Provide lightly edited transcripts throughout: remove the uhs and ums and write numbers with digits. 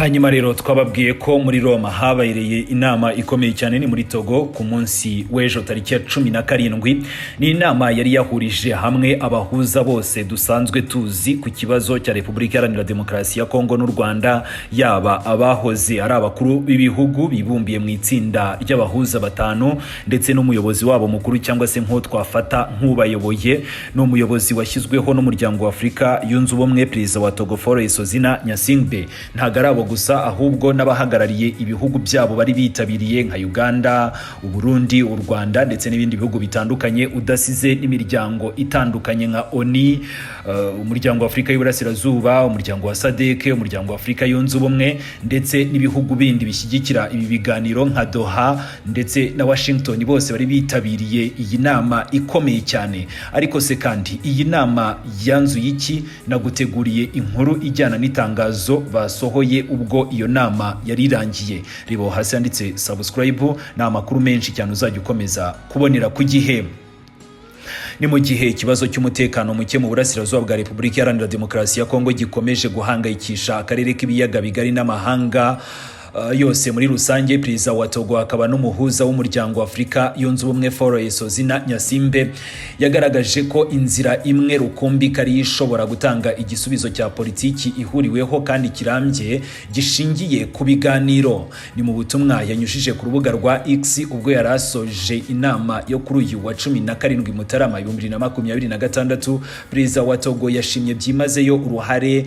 Hanyuma rero twababwiye ko muri Roma habaye inama ikomeye cyane ni muri Togo ku munsi w'ejo tariki ya 17. Ni inama yari yahurije hamwe abahuza bose dusanzwe tuzi ku kibazo cya Repubulika Iharanira Demokarasi ya Kongo n'u Rwanda, yaba abahoze ari abakuru b'ibihugu bibumbiye mu itsinda ry'abahuza batanu ndetse n'umuyobozi wabo mukuru cyangwa se nko twafata nk'ubayoboye n'umuyobozi washyizweho n'umuryango wa Afrika yunze ubumwe, Perezida wa Togo Faure Sozina Nyasimbe. Ntagarabo gusa ahubwo n'abahagarariye ibihugu byabo bari bitabiriye nka Uganda, Uburundi, u Rwanda ndetse n'ibindi bihugu bitandukanye, udasize n'imiryango itandukanye nka ONU, umuryango wa Afrika y'Iburasirazuba, umuryango wa SADC, umuryango wa Afrika yunze ubumwe ndetse n'ibihugu bindi bishyigikira ibi biganiro nka Doha ndetse na Washington. Bose bari bitabiriye iyi nama ikomeye cyane. Ariko se kandi iyi nama yanzuye iki? Naguteguriye inkuru ijyana n'itangazo basohoye ubwo iyo nama yari irangiye. Ribo hasi yanditse subscribe, na amakuru menshi cyane uzajya ukomeza kubonera ku gihe. Ni mu gihe ikibazo cy'umutekano muke mu burasirazuba bwa Repubulika Iharanira Demokarasi ya Kongo gikomeje guhangayikisha akarere k'ibiyaga bigari n'amahanga yose muri rusange, Perezida wa Togo akaba n'umuhuza w'umuryango wa Afrika yunze ubumwe Faure Sozina Nyasimbe yagaragaje ko inzira imwe rukumbi kari ishobora gutanga igisubizo cya politiki ihuriweho kandi kirambye gishingiye ku biganiro. Ni mu butumwa yanyujije ku rubuga rwa X ubwo yarasoje inama yo kuri uyu wa 17 Mutarama 2026. Perezida wa Togo yashimye byimazeyo uruhare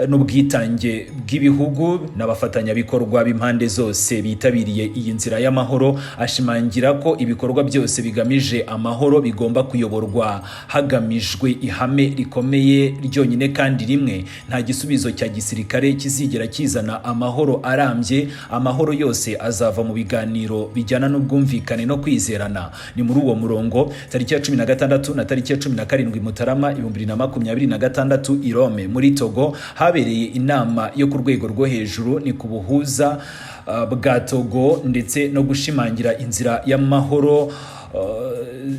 n'ubwitange bw'ibihugu n'abafatanyabikorwa b'impande zose bitabiriye iyi nzira y'amahoro, ashimangira ko ibikorwa byose bigamije amahoro bigomba kuyoborwa hagamijwe ihame rikomeye ryonyine kandi rimwe: nta gisubizo cya gisirikare kizigera kizana amahoro arambye. Amahoro yose azava mu biganiro bijyana n'ubwumvikane no kwizerana. Ni muri uwo murongo tariki ya 16 na tariki ya 17 Mutarama 2026 i Rome muri Togo habereye inama yo ku rwego rwo hejuru ni ku buhuza bwa Togo ndetse no gushimangira inzira y'amahoro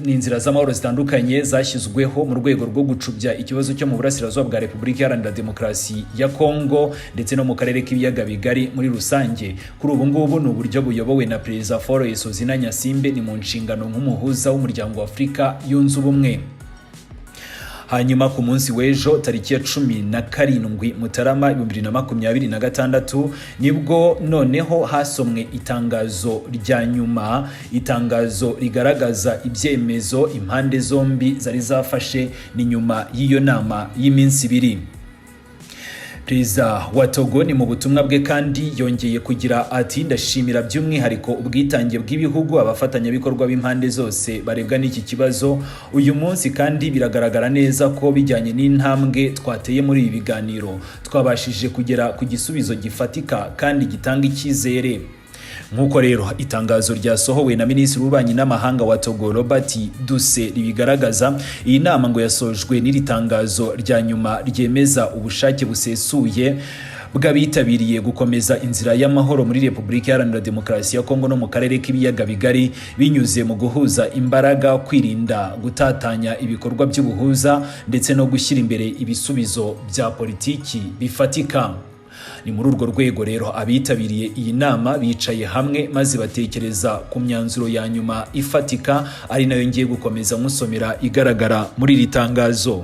n'inzira z'amahoro zitandukanye zashyizweho mu rwego rwo gucubya ikibazo cyo mu burasirazuba bwa Repubulika Iharanira Demokarasi ya Kongo ndetse no mu karere k'ibiyaga bigari muri rusange. Kuri ubu ngubu ni uburyo buyobowe na Perezida Faure Sozina Nyasimbe, ni mu nshingano nk'umuhuza w'umuryango wa Afrika yunze ubumwe. Hanyuma ku munsi w'ejo tariki ya 17 Mutarama 2026 nibwo noneho hasomwe itangazo rya nyuma, itangazo rigaragaza ibyemezo impande zombi zari zafashe ni nyuma y'iyo nama y'iminsi ibiri. Perezida wa Togo ni mu butumwa bwe kandi yongeye kugira ati: ndashimira by'umwihariko ubwitange bw'ibihugu, abafatanyabikorwa b'impande zose barebwa n'iki kibazo uyu munsi, kandi biragaragara neza ko bijyanye n'intambwe twateye muri ibi biganiro twabashije kugera ku gisubizo gifatika kandi gitanga icyizere. Nkuko rero itangazo ryasohowe na Minisitiri w'Ububanyi n'Amahanga wa Togo Robert Duse ribigaragaza, iyi nama ngo yasojwe n'iri tangazo rya nyuma ryemeza ubushake busesuye bw'abitabiriye gukomeza inzira y'amahoro muri Repubulika Iharanira Demokarasi ya Kongo no mu karere k'ibiyaga bigari binyuze mu guhuza imbaraga, kwirinda gutatanya ibikorwa by'ubuhuza ndetse no gushyira imbere ibisubizo bya politiki bifatika. Ni muri urwo rwego rero abitabiriye iyi nama bicaye hamwe maze batekereza ku myanzuro ya nyuma ifatika, ari nayo ngiye gukomeza musomera igaragara muri iri tangazo.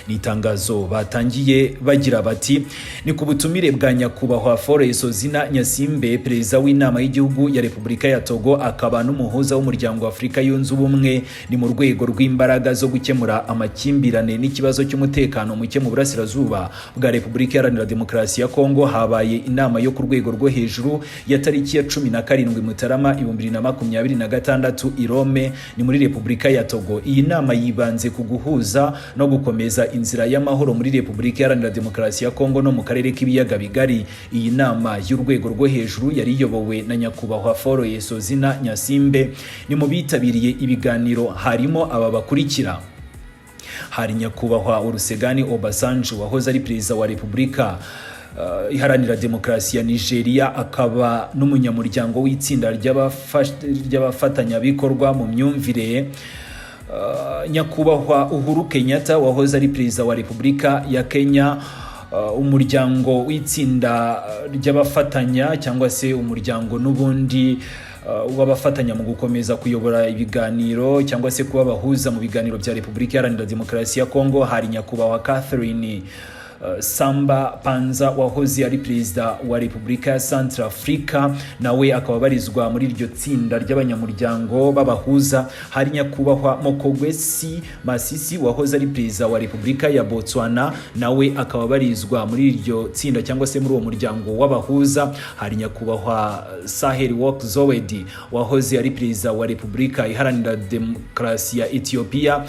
Ni itangazo batangiye bagira bati: ni ku butumire bwa nyakubahwa Faure Sozina Nyasimbe, Perezida w'inama y'igihugu ya Repubulika ya Togo akaba n'umuhuza w'umuryango wa Afrika yunze ubumwe, ni mu rwego rw'imbaraga zo gukemura amakimbirane n'ikibazo cy'umutekano muke mu burasirazuba bwa Repubulika Iharanira Demokarasi ya Kongo, habaye inama yo ku rwego rwo hejuru ya tariki ya 17 Mutarama 2026 i Rome ni muri Repubulika ya Togo. Iyi nama yibanze ku guhuza no gukomeza inzira y'amahoro muri Repubulika Iharanira Demokarasi ya Kongo no mu karere k'ibiyaga bigari. Iyi nama y'urwego rwo hejuru yari iyobowe na nyakubahwa Faure Sozina Nyasimbe. Ni mu bitabiriye ibiganiro harimo aba bakurikira: hari nyakubahwa Olusegun Obasanjo wahoze ari Perezida wa Repubulika Iharanira Demokarasi ya Nigeria, akaba n'umunyamuryango w'itsinda ry'abafatanyabikorwa mu myumvire. Nyakubahwa Uhuru Kenyatta wahoze ari Perezida wa Repubulika ya Kenya, umuryango w'itsinda ry'abafatanya cyangwa se umuryango n'ubundi w'abafatanya mu gukomeza kuyobora ibiganiro cyangwa se kuba bahuza mu biganiro bya Repubulika Iharanira Demokarasi ya Kongo. Hari nyakubahwa Catherine Samba Panza wahoze ari perezida wa Repubulika ya Centrafrica, nawe akaba barizwa muri iryo tsinda ry'abanyamuryango b'abahuza. Hari nyakubahwa Mokgweshi Masisi wahoze ari perezida wa Repubulika ya Botswana, nawe akaba barizwa muri iryo tsinda cyangwa se muri uwo muryango w'abahuza. Hari nyakubahwa Sahel Work Zowedi wahoze ari perezida wa Repubulika Iharanira Demokarasi ya Ethiopia,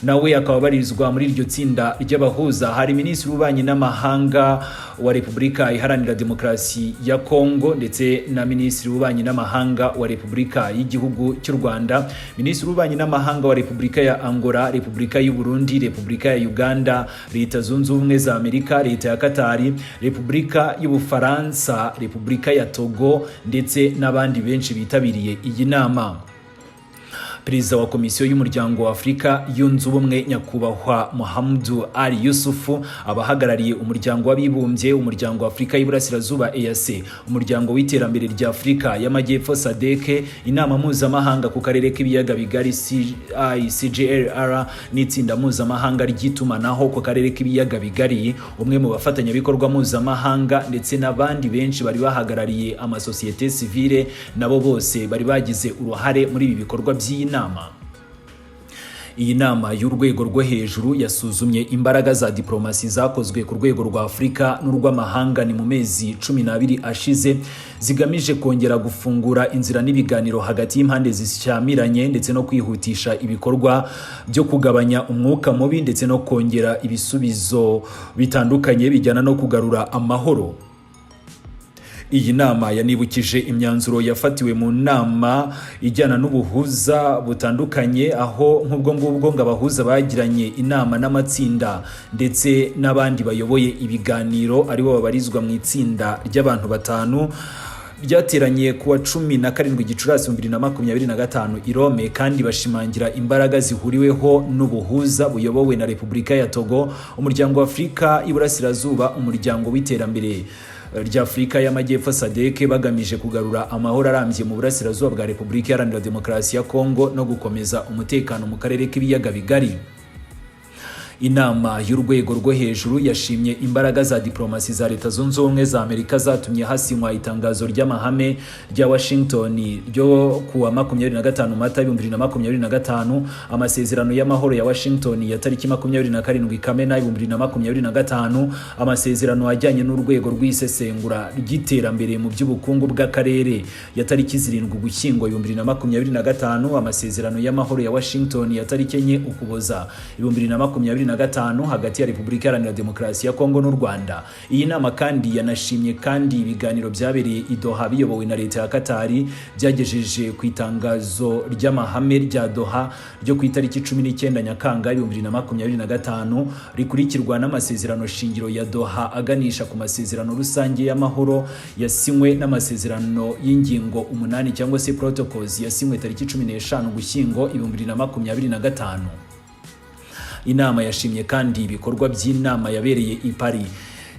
nawe akaba barizwa muri iryo tsinda ry'abahuza. Hari minisitiri w'ububanyi n'amahanga wa Repubulika Iharanira Demokarasi ya Kongo ndetse na minisitiri w'ububanyi n'amahanga wa Repubulika y'igihugu cy'u Rwanda, minisitiri w'ububanyi n'amahanga wa Repubulika ya Angola, Repubulika y'u Burundi, Repubulika ya Uganda, Leta Zunze Ubumwe za Amerika, Leta ya Katari, Repubulika y'Ubufaransa, Repubulika ya Togo ndetse n'abandi benshi bitabiriye iyi nama. Perezida wa Komisiyo y'Umuryango wa Afurika yunze ubumwe nyakubahwa Mohamedou Ali Yusufu, abahagarariye Umuryango w'Abibumbye, Umuryango wa Afurika y'Iburasirazuba EAC, Umuryango w'Iterambere rya Afurika y'Amajyepfo SADC, Inama Mpuzamahanga ku Karere k'Ibiyaga Bigari CICGLR n'Itsinda Mpuzamahanga ry'itumanaho ku Karere k'Ibiyaga Bigari, umwe mu bafatanyabikorwa mpuzamahanga ndetse n'abandi benshi bari bahagarariye amasosiyete sivile, nabo bose bari bagize uruhare muri ibi bikorwa by'inama. Iyi nama y'urwego rwo hejuru yasuzumye imbaraga za diplomasi zakozwe ku rwego rwa Afurika n'urw'amahanga ni mu mezi 12 ashize, zigamije kongera gufungura inzira n'ibiganiro hagati y'impande zishyamiranye ndetse no kwihutisha ibikorwa byo kugabanya umwuka mubi ndetse no kongera ibisubizo bitandukanye bijyana no kugarura amahoro. Iyi nama yanibukije imyanzuro yafatiwe mu nama ijyana n'ubuhuza butandukanye, aho nk'ubwo ngubwo ngo abahuza bagiranye inama n'amatsinda ndetse n'abandi bayoboye ibiganiro aribo babarizwa mu itsinda ry'abantu batanu ryateranye kuwa 17 Gicurasi 2025 i Rome, kandi bashimangira imbaraga zihuriweho n'ubuhuza buyobowe na Repubulika ya Togo, Umuryango wa Afurika y'Iburasirazuba, Umuryango w'Iterambere rya Afurika y'Amajyepfo SADC, bagamije kugarura amahoro arambye mu burasirazuba bwa Repubulika Iharanira Demokarasi ya Kongo no gukomeza umutekano mu karere k'ibiyaga bigari. Inama y'urwego rwo hejuru yashimye imbaraga za diplomasi za Leta Zunze Ubumwe za Amerika zatumye hasinywa itangazo ry'amahame rya Washington ryo kuwa 25 Mata 2025, amasezerano y'amahoro ya Washington ya tariki 27 Kamena 2025, amasezerano ajyanye n'urwego rw'isesengura ry'iterambere mu by'ubukungu bw'akarere ya tariki 7 Ugushyingo 2025, amasezerano y'amahoro ya Washington ya tariki 4 Ukuboza 2025 hagati ya Repubulika Iharanira Demokarasi ya Kongo n'u Rwanda. Iyi nama kandi yanashimye kandi ibiganiro byabereye i Doha biyobowe na Leta ya Katari, byagejeje ku itangazo ry'amahame rya Doha ryo ku itariki 19 Nyakanga 2025, rikurikirwa n'amasezerano shingiro ya Doha aganisha ku masezerano rusange y'amahoro yasinywe n'amasezerano y'ingingo 8 cyangwa se protocols yasinywe tariki 15 Ugushyingo 2025. Inama yashimye kandi ibikorwa by'inama yabereye i Paris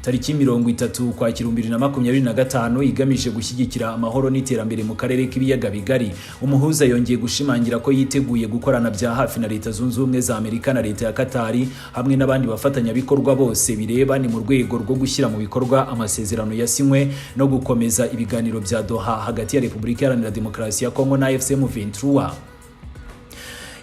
tariki 30 Ukwakira 2025 igamije gushyigikira amahoro n'iterambere mu karere k'ibiyaga bigari. Umuhuza yongeye gushimangira ko yiteguye gukorana bya hafi na Leta Zunze Ubumwe za Amerika na Leta ya Katari hamwe n'abandi bafatanyabikorwa bose bireba ni mu rwego rwo gushyira mu bikorwa amasezerano yasinywe no gukomeza ibiganiro bya Doha hagati ya Repubulika Iharanira Demokarasi ya Kongo na FCM23.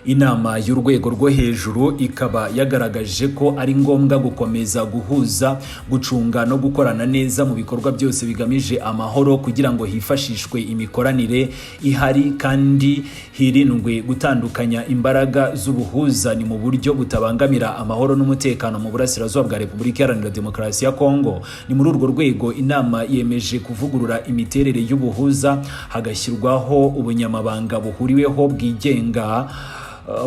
Inama y'urwego rwo hejuru ikaba yagaragaje ko ari ngombwa gukomeza guhuza, gucunga no gukorana neza mu bikorwa byose bigamije amahoro kugira ngo hifashishwe imikoranire ihari kandi hirindwe gutandukanya imbaraga z'ubuhuza ni mu buryo butabangamira amahoro n'umutekano mu burasirazuba bwa Repubulika Iharanira Demokarasi ya Kongo. Ni muri urwo rwego inama yemeje kuvugurura imiterere y'ubuhuza, hagashyirwaho ubunyamabanga buhuriweho bwigenga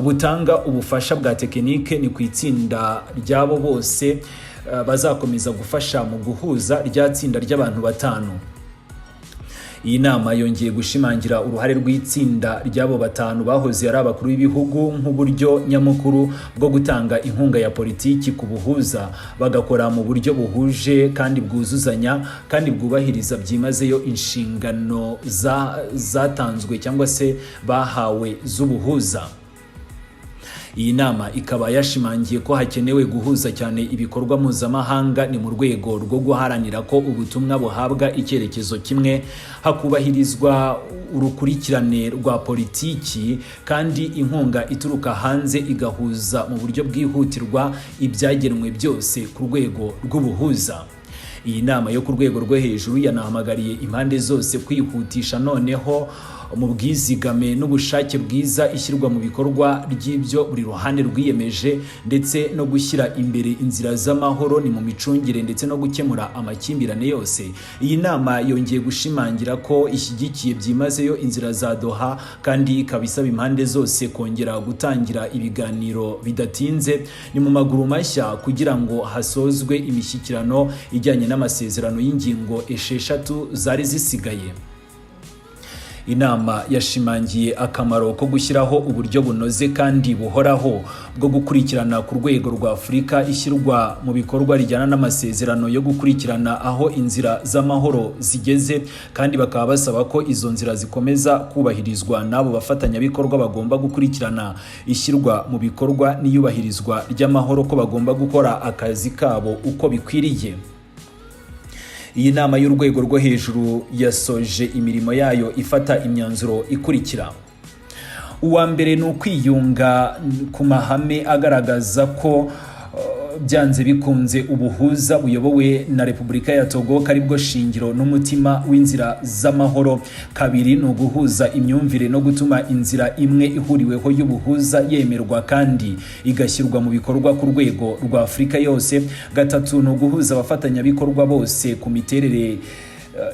butanga ubufasha bwa tekinike ni ku itsinda ryabo bose bazakomeza gufasha mu guhuza rya tsinda ry'abantu batanu. Iyi nama yongeye gushimangira uruhare rw'itsinda ry'abo batanu bahoze ari abakuru b'ibihugu nk'uburyo nyamukuru bwo gutanga inkunga ya politiki ku buhuza, bagakora mu buryo buhuje kandi bwuzuzanya kandi bwubahiriza byimazeyo inshingano zatanzwe cyangwa se bahawe z'ubuhuza. Iyi nama ikaba yashimangiye ko hakenewe guhuza cyane ibikorwa mpuzamahanga ni mu rwego rwo guharanira ko ubutumwa buhabwa icyerekezo kimwe, hakubahirizwa urukurikirane rwa politiki kandi inkunga ituruka hanze igahuza mu buryo bwihutirwa ibyagenwe byose ku rwego rw'ubuhuza. Iyi nama yo ku rwego rwo hejuru yanahamagariye impande zose kwihutisha noneho mu bwizigame n'ubushake bwiza ishyirwa mu bikorwa ry'ibyo buri ruhande rwiyemeje, ndetse no gushyira imbere inzira z'amahoro ni mu micungire ndetse no gukemura amakimbirane yose. Iyi nama yongeye gushimangira ko ishyigikiye byimazeyo inzira za Doha kandi ikaba isaba impande zose kongera gutangira ibiganiro bidatinze ni mu maguru mashya kugira ngo hasozwe imishyikirano ijyanye n'amasezerano y'ingingo 6 zari zisigaye. Inama yashimangiye akamaro ko gushyiraho uburyo bunoze kandi buhoraho bwo gukurikirana ku rwego rwa Afurika ishyirwa mu bikorwa rijyana n'amasezerano yo gukurikirana aho inzira z'amahoro zigeze, kandi bakaba basaba ko izo nzira zikomeza kubahirizwa n'abo bafatanyabikorwa bagomba gukurikirana ishyirwa mu bikorwa n'iyubahirizwa ry'amahoro, ko bagomba gukora akazi kabo uko bikwiriye. Iyi nama y'urwego rwo hejuru yasoje imirimo yayo ifata imyanzuro ikurikira. Uwa mbere ni ukwiyunga ku mahame agaragaza ko byanze bikunze ubuhuza buyobowe na Repubulika ya Togo karibwo shingiro n'umutima w'inzira z'amahoro. Kabiri ni uguhuza imyumvire no gutuma inzira imwe ihuriweho y'ubuhuza yemerwa kandi igashyirwa mu bikorwa ku rwego rwa Afurika yose. Gatatu ni uguhuza abafatanyabikorwa bose ku miterere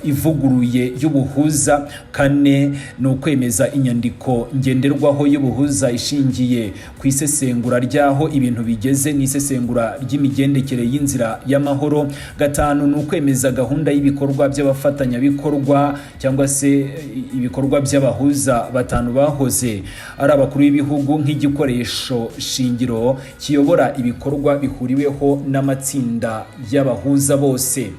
ivuguruye y'ubuhuza. Kane ni ukwemeza inyandiko ngenderwaho y'ubuhuza ishingiye ku isesengura ry'aho ibintu bigeze n'isesengura ry'imigendekere y'inzira y'amahoro. Gatanu ni ukwemeza gahunda y'ibikorwa by'abafatanyabikorwa cyangwa se ibikorwa by'abahuza batanu bahoze ari abakuru b'ibihugu nk'igikoresho shingiro kiyobora ibikorwa bihuriweho n'amatsinda y'abahuza bose.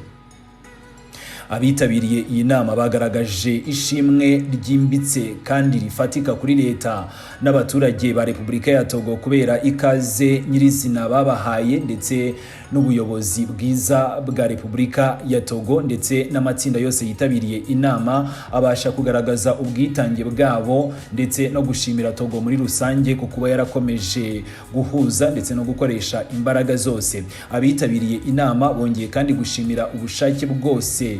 Abitabiriye iyi nama bagaragaje ishimwe ryimbitse kandi rifatika kuri leta n'abaturage ba Repubulika ya Togo kubera ikaze nyirizina babahaye, ndetse n'ubuyobozi bwiza bwa Repubulika ya Togo ndetse n'amatsinda yose yitabiriye inama abasha kugaragaza ubwitange bwabo ndetse no gushimira Togo muri rusange ku kuba yarakomeje guhuza ndetse no gukoresha imbaraga zose. Abitabiriye inama bongeye kandi gushimira ubushake bwose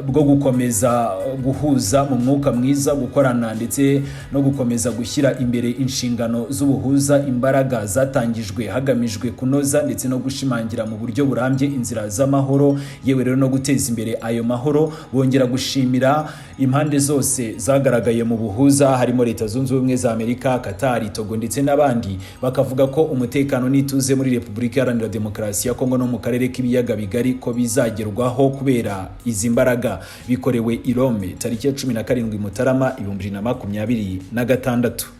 bwo gukomeza guhuza mu mwuka mwiza, gukorana ndetse no gukomeza gushyira imbere inshingano z'ubuhuza. Imbaraga zatangijwe hagamijwe kunoza ndetse no gushimangira mu buryo burambye inzira z'amahoro, yewe rero no guteza imbere ayo mahoro. Bongera gushimira impande zose zagaragaye mu buhuza, harimo Leta Zunze Ubumwe za Amerika, Qatar, Togo ndetse n'abandi. Bakavuga ko umutekano n'ituze muri Repubulika Iharanira Demokarasi ya Kongo no mu karere k'ibiyaga bigari ko bizagerwaho kubera izi mbaraga. Bikorewe i Rome tariki ya 17 Mutarama 2026.